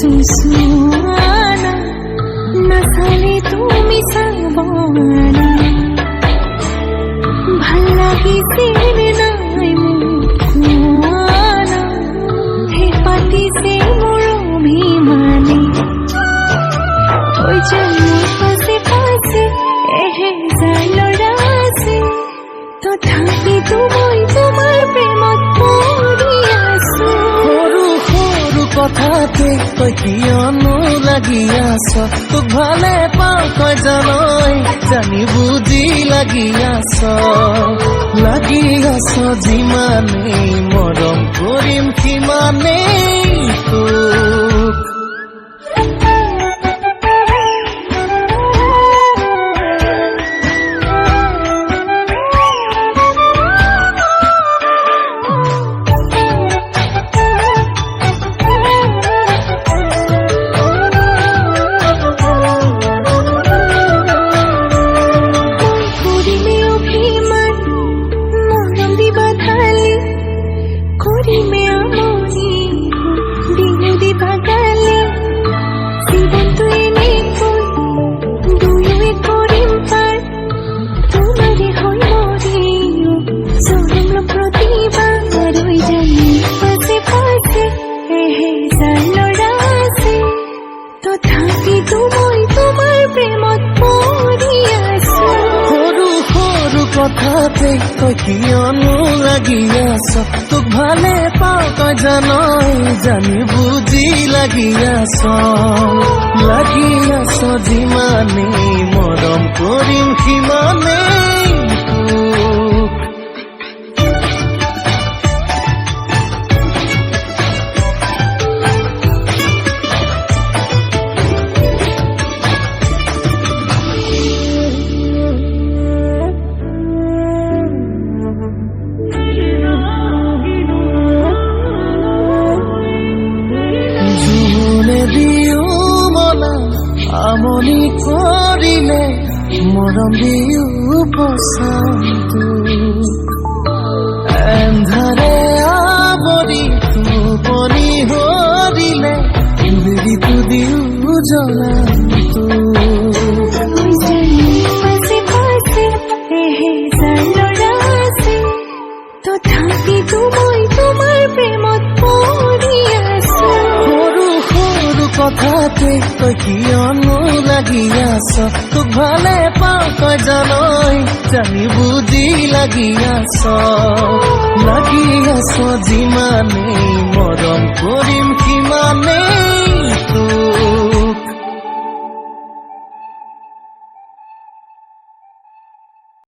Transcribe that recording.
চুচুৱানা নাচালে তুমি চাবনা ভাল লাগিছে নাই মোক কোৱানা হে পাতিছে মোৰ অভিমানে ঐ যে মোৰ পাছে পাছে এহেজাৰ ল'ৰা আছে তথাপিতো মই তোমাৰ প্ৰেমত পৰি আছো সৰু সৰু কথাতে তই কিয়নো লাগি আছ তোক ভালে পাওঁ তই জানই জানি বুজি লাগি আছ যিমানেই মৰম কৰিম সিমানেই তোক কথাতে তই কিয়নো লাগি আছ তোক ভালে পাওঁ তই জানই জানি বুজি লাগি আছ যিমানেই মৰম কৰিম সিমানেই তোক আমনি কৰিলে মৰম দিও পচান্তু এন্ধাৰে আৱৰি টোপনি হৰিলে বিৰিটো দিও জ্বলান্তু তথাপিতো মই তোমাৰ প্ৰেমত পৰি আছো সৰু সৰু কথাতে তই কিয়নো লাগি আছ তোক ভালে পাওঁ তই জানই জানি বুজি লাগি আছ যিমানেই